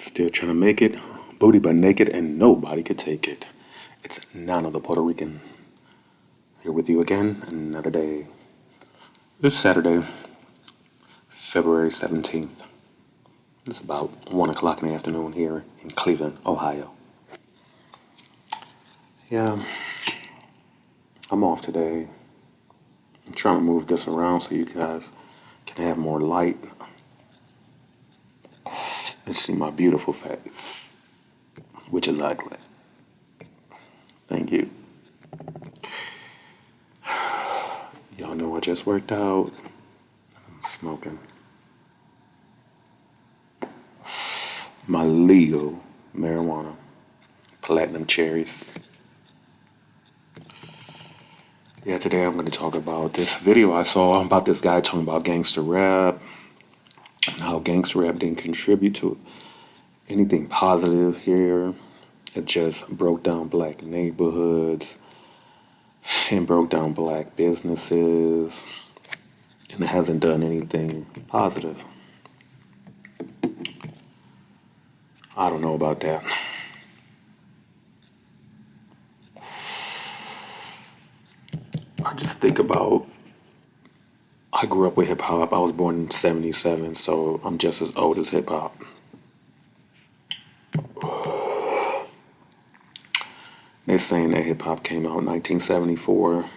Still trying to make it, booty but naked, and nobody could take it. It's Nano the Puerto Rican here with you again, another day. It's Saturday, February 17th. It's about 1 o'clock in the afternoon here in Cleveland, Ohio. Yeah, I'm off today. I'm trying to move this around so you guys can have more light and see my beautiful face, which is ugly. Thank you. Y'all know I just worked out. I'm smoking my legal marijuana, platinum cherries. Yeah, today I'm going to talk about this video I saw about this guy talking about gangster rap and how gangster rap didn't contribute to anything positive here. It just broke down black neighborhoods and broke down black businesses, and it hasn't done anything positive. I don't know about that. I just think about, I grew up with hip hop. I was born in 77, so I'm just as old as hip hop. They're saying that hip hop came out in 1974.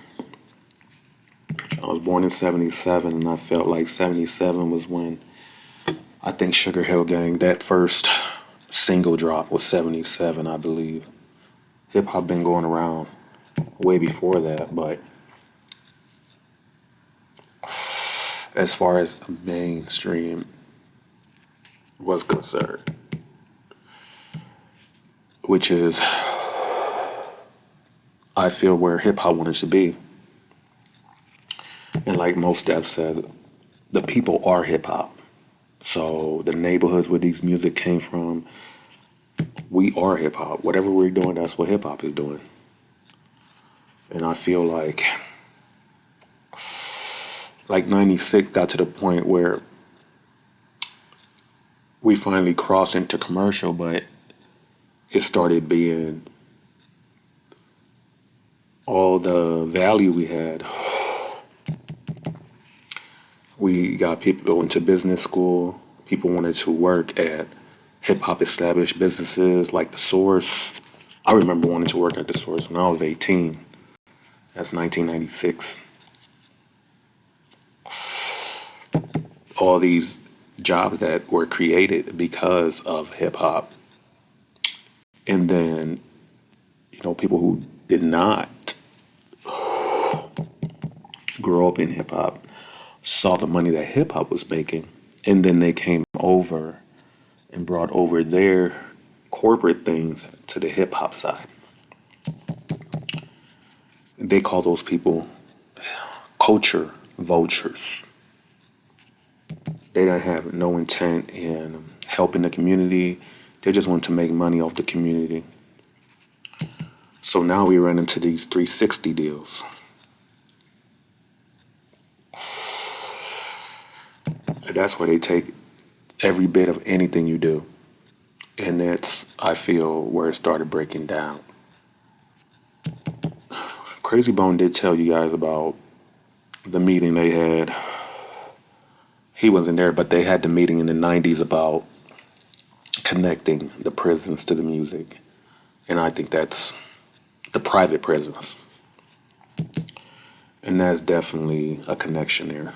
I was born in 77, and I felt like 77 was when I think Sugar Hill Gang, that first single drop was 77, I believe. Hip hop been going around way before that, but as far as mainstream was concerned, which is, I feel, where hip hop wanted to be. And like Most Def says, the people are hip hop. So the neighborhoods where these music came from, we are hip hop. Whatever we're doing, that's what hip hop is doing. And I feel like 96 got to the point where we finally crossed into commercial, but it started being all the value we had. We got people going to business school. People wanted to work at hip hop established businesses like The Source. I remember wanting to work at The Source when I was 18. That's 1996. All these jobs that were created because of hip hop. And then, people who did not grow up in hip hop saw the money that hip hop was making. And then they came over and brought over their corporate things to the hip hop side. They call those people culture vultures. They don't have no intent in helping the community. They just want to make money off the community. So now we run into these 360 deals. And that's where they take every bit of anything you do. And that's, I feel, where it started breaking down. Crazy Bone did tell you guys about the meeting they had. He wasn't there, but they had the meeting in the 90s about connecting the prisons to the music. And I think that's the private prisons. And that's definitely a connection there.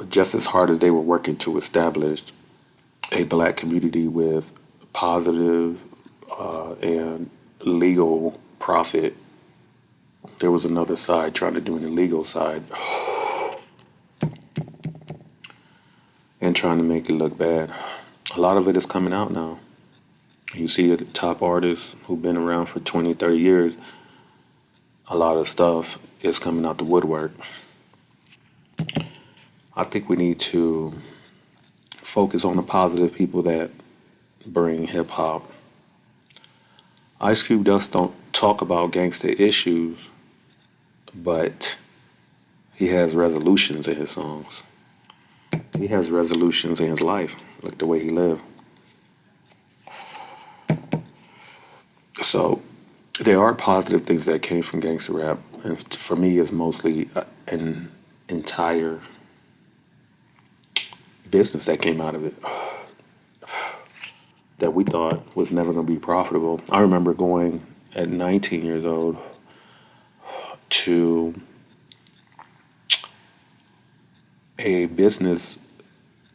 Just as hard as they were working to establish a black community with positive and legal profit, there was another side trying to do an illegal side and trying to make it look bad. A lot of it is coming out now. You see the top artists who've been around for 20, 30 years, a lot of stuff is coming out the woodwork. I think we need to focus on the positive people that bring hip hop. Ice Cube does don't talk about gangsta issues, but He has resolutions in his songs. He has resolutions in his life, like the way he lived. So there are positive things that came from gangster rap, and for me, it's mostly an entire business that came out of it that we thought was never going to be profitable. I remember going at 19 years old to a business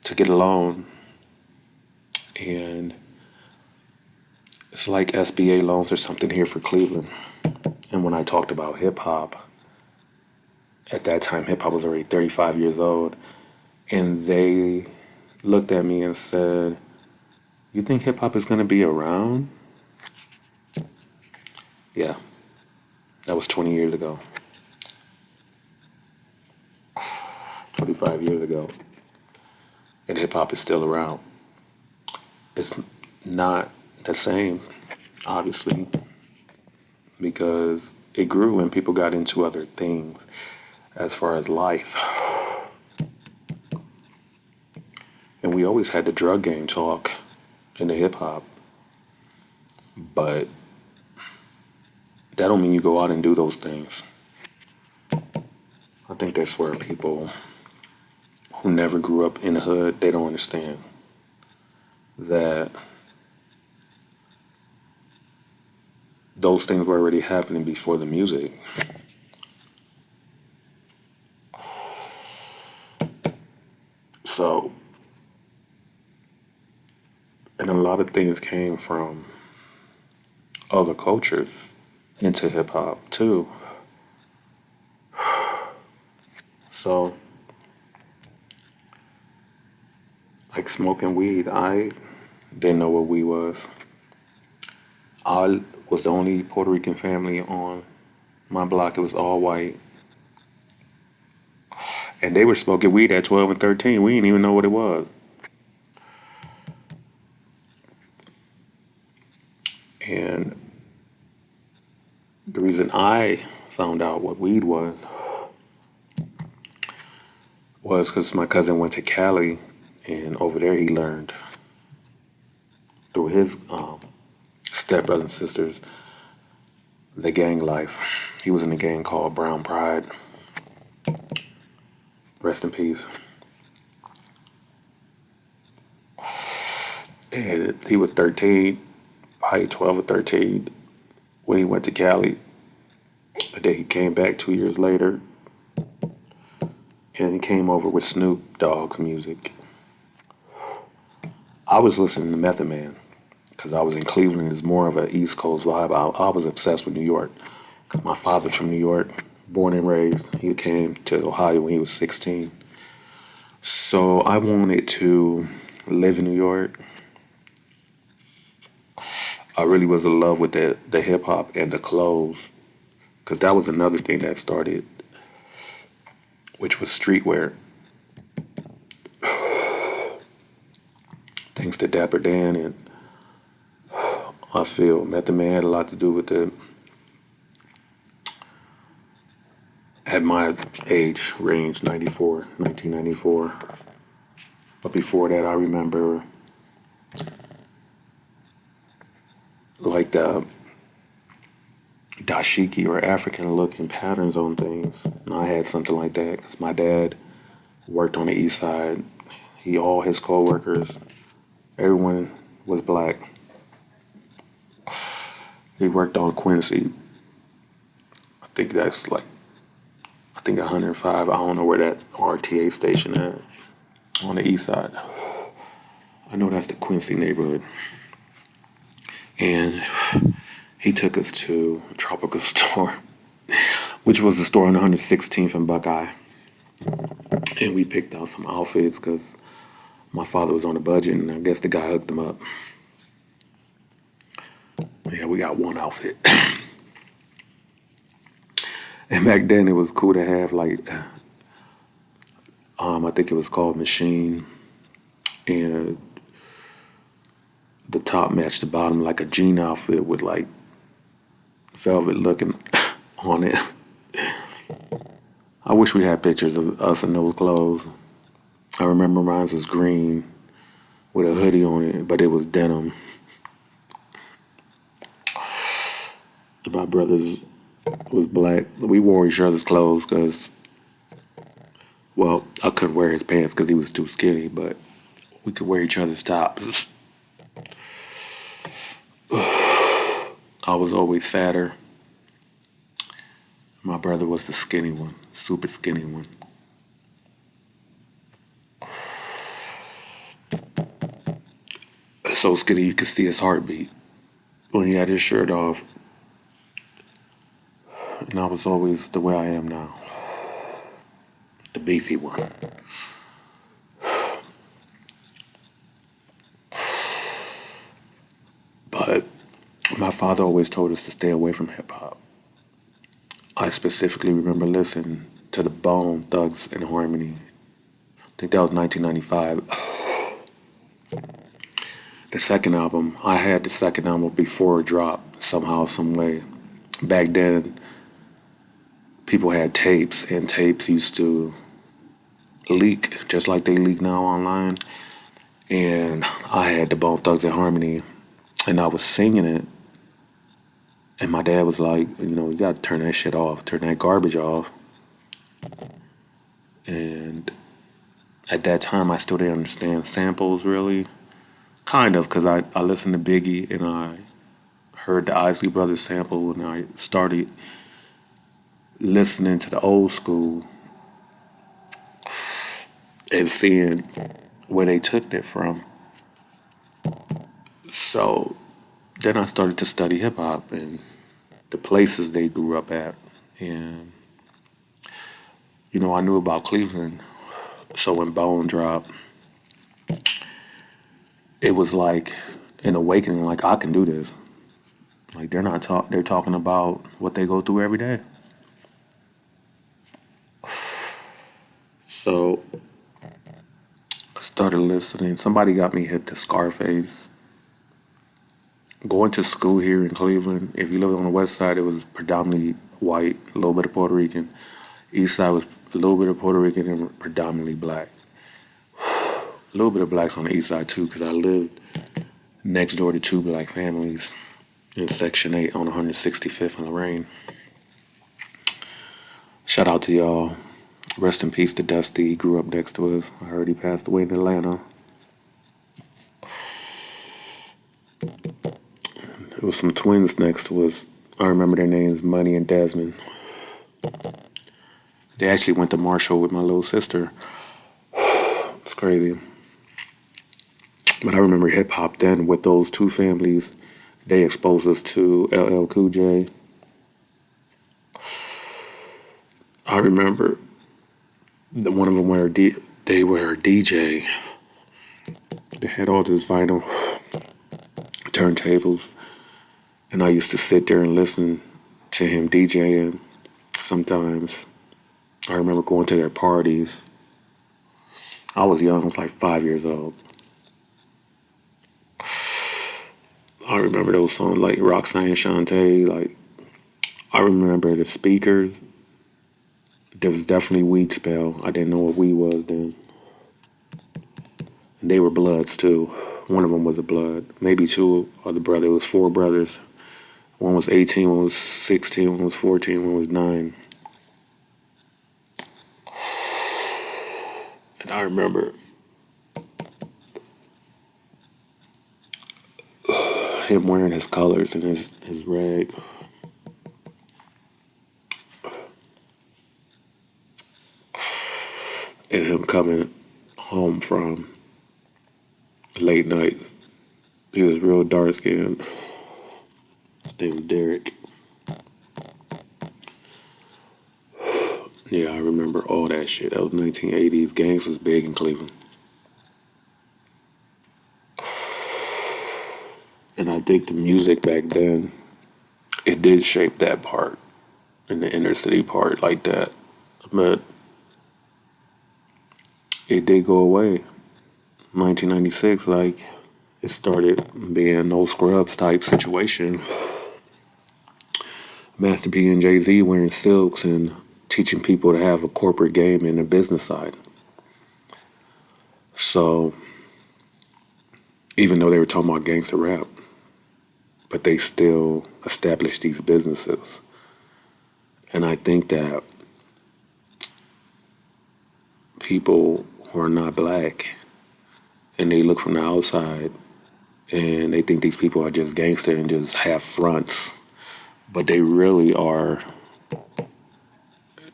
to get a loan, and it's like SBA loans or something here for Cleveland. And when I talked about hip hop, at that time hip hop was already 35 years old, and they looked at me and said, "You think hip hop is going to be around?" Yeah, that was 20 years ago. 25 years ago. And hip hop is still around. It's not the same, obviously, because it grew and people got into other things as far as life. And we always had the drug game talk in the hip hop, but that don't mean you go out and do those things. I think that's where people who never grew up in the hood, they don't understand that those things were already happening before the music. So, and a lot of things came from other cultures into hip hop too. So, like smoking weed, I didn't know what weed was. I was the only Puerto Rican family on my block. It was all white. And they were smoking weed at 12 and 13. We didn't even know what it was. And the reason I found out what weed was because my cousin went to Cali, and over there he learned through his stepbrothers and sisters the gang life. He was in a gang called Brown Pride. Rest in peace. And he was 13, probably 12 or 13 when he went to Cali. But then he came back 2 years later, and he came over with Snoop Dogg's music. I was listening to Method Man because I was in Cleveland. It's more of an East Coast vibe. I was obsessed with New York because my father's from New York, born and raised. He came to Ohio when he was 16. So I wanted to live in New York. I really was in love with the hip hop and the clothes because that was another thing that started, which was streetwear. Thanks to Dapper Dan, and I feel Method Man had a lot to do with it. At my age range, 1994. But before that, I remember like the dashiki or African looking patterns on things. And I had something like that because my dad worked on the east side. All his co-workers, everyone was black. He worked on Quincy. I think 105. I don't know where that RTA station is on the east side. I know that's the Quincy neighborhood. And he took us to a tropical store, which was a store on 116th and Buckeye. And we picked out some outfits because my father was on a budget, and I guess the guy hooked them up. Yeah, we got one outfit. And back then it was cool to have like, I think it was called Machine, and the top matched the bottom, like a jean outfit with like velvet looking on it. I wish we had pictures of us in those clothes. I remember mine was green with a hoodie on it, but it was denim. My brother's was black. We wore each other's clothes because, well, I couldn't wear his pants because he was too skinny, but we could wear each other's tops. I was always fatter. My brother was the skinny one, super skinny one. So skinny you could see his heartbeat when he had his shirt off. And I was always the way I am now, the beefy one. But my father always told us to stay away from hip hop. I specifically remember listening to the Bone Thugs and Harmony. I think that was 1995. The second album, I had the second album before it dropped somehow, some way. Back then, people had tapes, and tapes used to leak just like they leak now online. And I had the Bone Thugs and Harmony, and I was singing it. And my dad was like, you gotta turn that shit off, turn that garbage off. And at that time, I still didn't understand samples really. Kind of, because I listened to Biggie and I heard the Isley Brothers sample and I started listening to the old school and seeing where they took it from. So then I started to study hip hop and the places they grew up at. And, I knew about Cleveland. So when Bone dropped, it was like an awakening, like I can do this. Like they're talking about what they go through every day. So I started listening. Somebody got me hip to Scarface. Going to school here in Cleveland, if you lived on the west side, it was predominantly white, a little bit of Puerto Rican. East side was a little bit of Puerto Rican and predominantly black. A little bit of blacks on the east side too, because I lived next door to two black families in Section 8 on 165th and Lorraine. Shout out to y'all. Rest in peace to Dusty. He grew up next to us. I heard he passed away in Atlanta. There was some twins next to us. I remember their names, Money and Desmond. They actually went to Marshall with my little sister. It's crazy. But I remember hip hop then with those two families. They exposed us to LL Cool J. I remember one of them they were a DJ. They had all this vinyl turntables. And I used to sit there and listen to him DJing sometimes. I remember going to their parties. I was young, I was like 5 years old. I remember those songs like Roxanne Shante, like I remember the speakers. There was definitely Weed Spell. I didn't know what weed was then. And they were Bloods too. One of them was a Blood. Maybe two of the brothers. It was four brothers. One was 18, one was 16, one was 14, one was 9. And I remember him wearing his colors and his rag. And him coming home from late night. He was real dark skinned. His name was Derek. Yeah, I remember all that shit. That was 1980s. Gangs was big in Cleveland. And I think the music back then, it did shape that part, in the inner city part like that. But it did go away. 1996, like, it started being no scrubs type situation. Master P and Jay-Z wearing silks and teaching people to have a corporate game and a business side. So even though they were talking about gangster rap, but they still established these businesses. And I think that people who are not black and they look from the outside and they think these people are just gangster and just have fronts, but they really are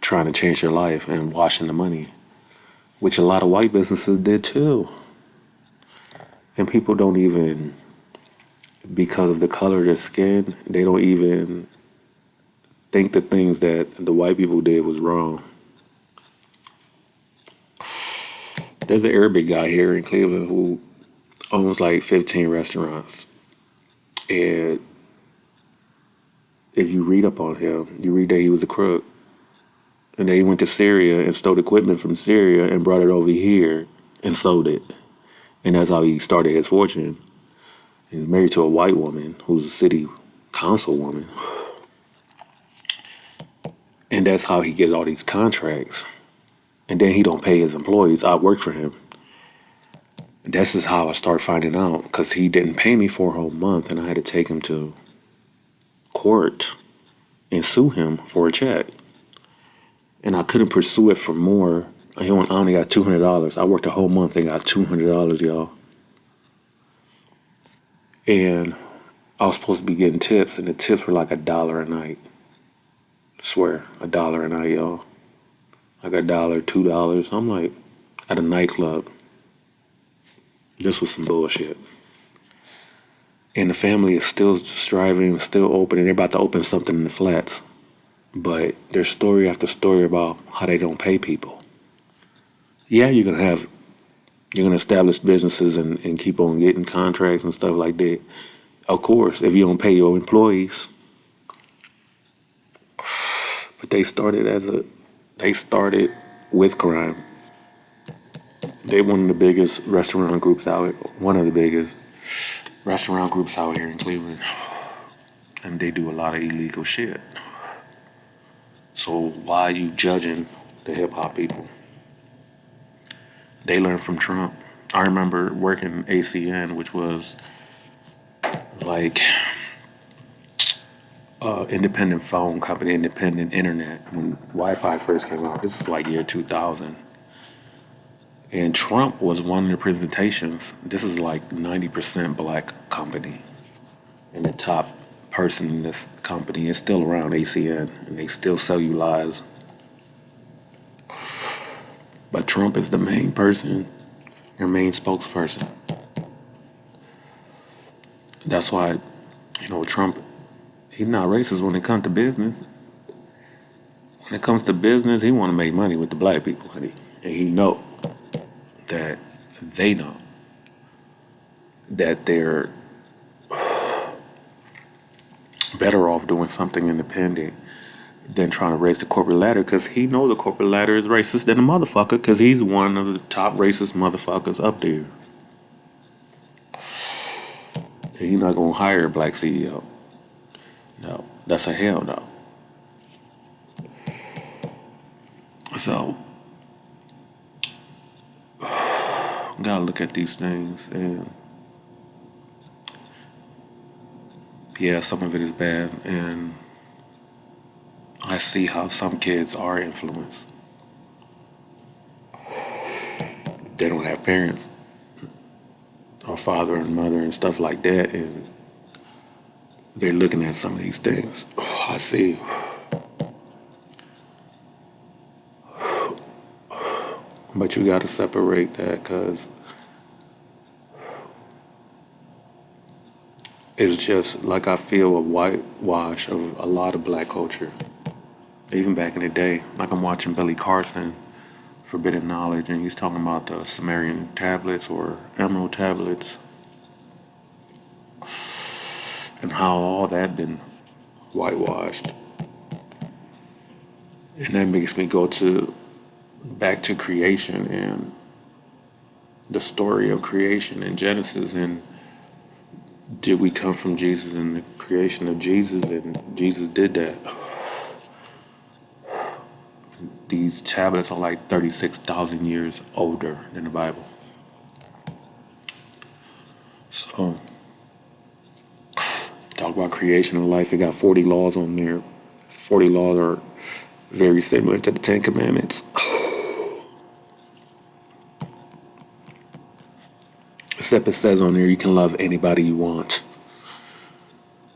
trying to change their life and washing the money, which a lot of white businesses did too. And people don't even, because of the color of their skin, they don't even think the things that the white people did was wrong. There's an Arabic guy here in Cleveland who owns like 15 restaurants. And if you read up on him, you read that he was a crook. And then he went to Syria and stole equipment from Syria and brought it over here and sold it. And that's how he started his fortune. He's married to a white woman who's a city councilwoman. And that's how he gets all these contracts. And then he don't pay his employees. I worked for him. This is how I started finding out, because he didn't pay me for a whole month, and I had to take him to court and sue him for a check. And I couldn't pursue it for more. I only got $200. I worked a whole month and got $200, y'all. And I was supposed to be getting tips, and the tips were like $1 a night. I swear, $1 a night, y'all. Like $1, $2. I'm like, at a nightclub. This was some bullshit. And the family is still striving, still open, and they're about to open something in the flats. But there's story after story about how they don't pay people. Yeah, you're gonna establish businesses and keep on getting contracts and stuff like that. Of course, if you don't pay your employees. But they started with crime. They one of the biggest restaurant groups out here in Cleveland. And they do a lot of illegal shit. So why are you judging the hip hop people? They learned from Trump. I remember working ACN, which was like independent phone company, independent internet, when Wi-Fi first came out. This is like year 2000. And Trump was one of the presentations. This is like 90% black company. And the top person in this company is still around, ACN, and they still sell you lies. But Trump is the main person, your main spokesperson. That's why, Trump, he's not racist when it comes to business. When it comes to business, he want to make money with the black people, and he know that they know that they're better off doing something independent than trying to raise the corporate ladder, because he know the corporate ladder is racist than a motherfucker, because he's one of the top racist motherfuckers up there. And he's not going to hire a black CEO. No, that's a hell no. So, gotta look at these things, and yeah, some of it is bad, and I see how some kids are influenced. They don't have parents, or father and mother and stuff like that, and they're looking at some of these things. I see. But you gotta separate that, because it's just like I feel a whitewash of a lot of black culture. Even back in the day, like I'm watching Billy Carson, Forbidden Knowledge, and he's talking about the Sumerian tablets or emerald tablets, and how all that been whitewashed. And that makes me go back to creation and the story of creation in Genesis, and did we come from Jesus and the creation of Jesus, and Jesus did that. these tablets are like 36,000 years older than the Bible. So, talk about creation of life. It got 40 laws on there. 40 laws are very similar to the Ten Commandments. Except it says on there you can love anybody you want.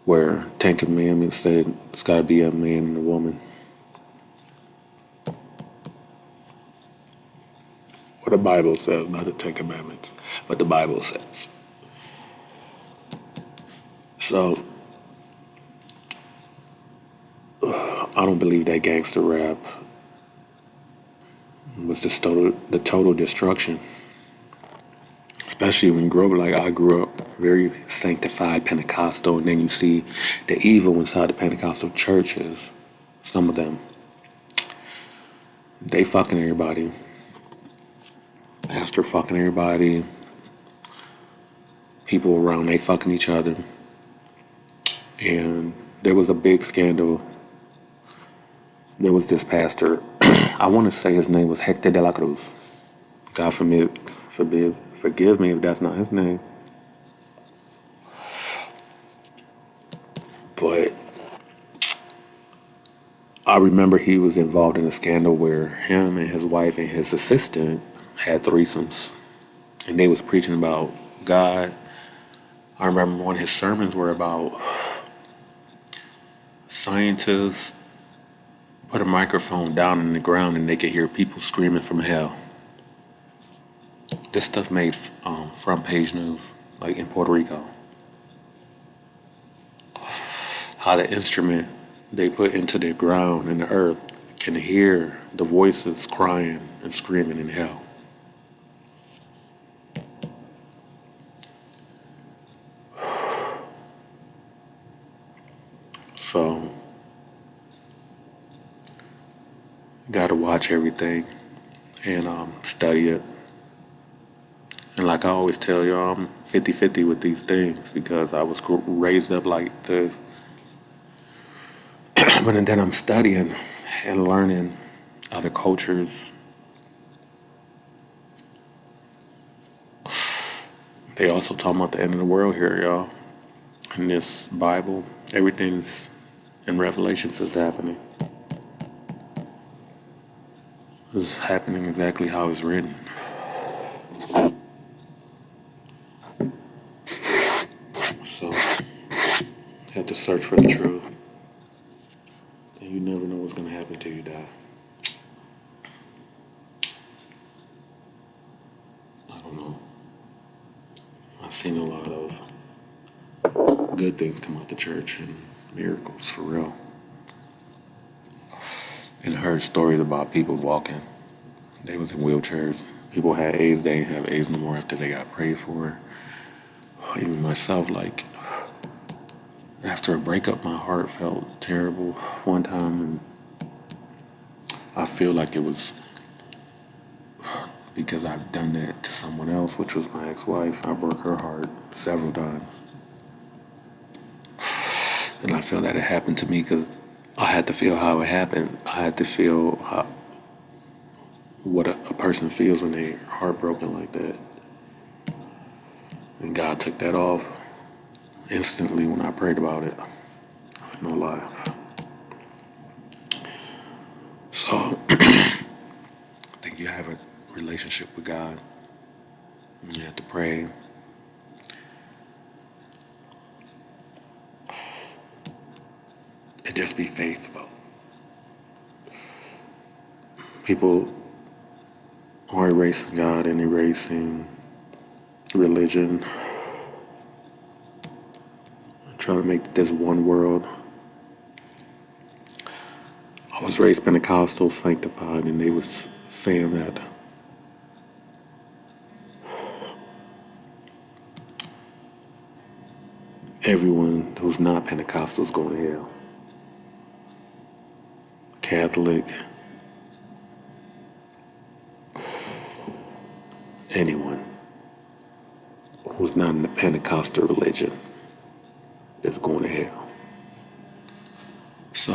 Where Ten Commandments said it's got to be a man and a woman. What the Bible says, not the Ten Commandments, but the Bible says. So, I don't believe that gangster rap was the total destruction. Especially when you grow up like I grew up, very sanctified Pentecostal, and then you see the evil inside the Pentecostal churches. Some of them, they fucking everybody. Pastor fucking everybody. People around, they fucking each other. And there was a big scandal. There was this pastor, I want to say his name was Hector de la Cruz. God forgive me if that's not his name. But I remember he was involved in a scandal where him and his wife and his assistant had threesomes. And they was preaching about God. I remember one of his sermons were about scientists put a microphone down in the ground and they could hear people screaming from hell. This stuff made front page news, like in Puerto Rico. How the instrument they put into the ground and the earth can hear the voices crying and screaming in hell. So, gotta watch everything and study it. And like I always tell y'all, I'm 50-50 with these things because I was raised up like this. But then I'm studying and learning other cultures. They also talk about the end of the world here, y'all. In this Bible, everything's in Revelations is happening. It's happening exactly how it's written. So, you have to search for the truth. And you never know what's going to happen till you die. I don't know. I've seen a lot of good things come out the church and miracles, for real. And I heard stories about people walking. They was in wheelchairs. People had AIDS, they didn't have AIDS no more after they got prayed for. Even myself, like, after a breakup, my heart felt terrible one time, and I feel like it was because I've done that to someone else, which was my ex-wife. I broke her heart several times. And I feel that it happened to me because I had to feel how it happened. I had to feel what a person feels when they're heartbroken like that. And God took that off instantly when I prayed about it. No lie. So, I think you have a relationship with God. You have to pray. And just be faithful. People are erasing God and erasing religion. Trying to make this one world. I was raised Pentecostal, sanctified, and they was saying that everyone who's not Pentecostal is going to hell. Catholic, anyone who's not in the Pentecostal religion is going to hell. So,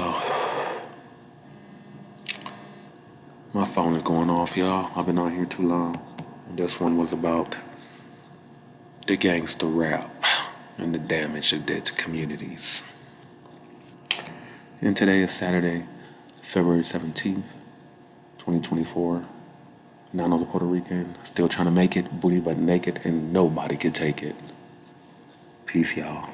My phone is going off, y'all. I've been on here too long. This one was about the gangster rap and the damage it did to communities. And today is Saturday, February 17th, 2024. Nanopuertorican, still trying to make it, booty but naked, and nobody can take it. Peace, y'all.